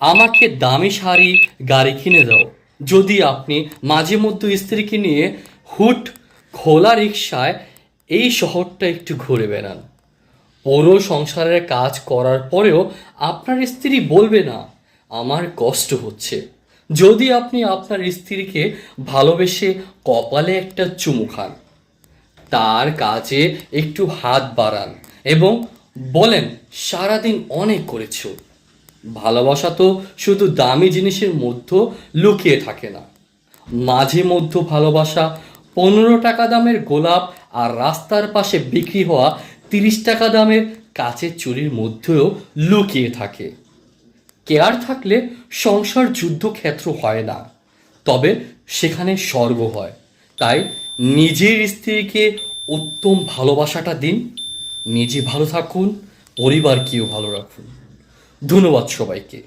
আমাকে দামি শাড়ি গাড়ি কিনে দাও। যদি আপনি মাঝে মধ্যে স্ত্রীকে নিয়ে হুট খোলা রিকশায় এই শহরটা একটু ঘুরে বেড়ান, পুরো সংসারের কাজ করার পরেও আপনার স্ত্রী বলবে না আমার কষ্ট হচ্ছে। যদি আপনি আপনার স্ত্রীকে ভালোবেসে কপালে একটা চুমু খান, তার কাজে একটু হাত বাড়ান এবং বলেন সারাদিন অনেক করেছো। ভালোবাসা তো শুধু দামি জিনিসের মধ্যে লুকিয়ে থাকে না। মাঝে মধ্যে ভালোবাসা 15 টাকা দামের গোলাপ আর রাস্তার পাশে বিক্রি হওয়া 30 টাকা দামের কাচের চুড়ির মধ্যেও লুকিয়ে থাকে। কেয়ার থাকলে সংসার যুদ্ধক্ষেত্র হয় না, তবে সেখানে স্বর্গ হয়। তাই নিজের স্ত্রীকে উত্তম ভালোবাসাটা দিন, নিজে ভালো থাকুন, পরিবারকেও ভালো রাখুন। ধন্যবাদ সবাইকে।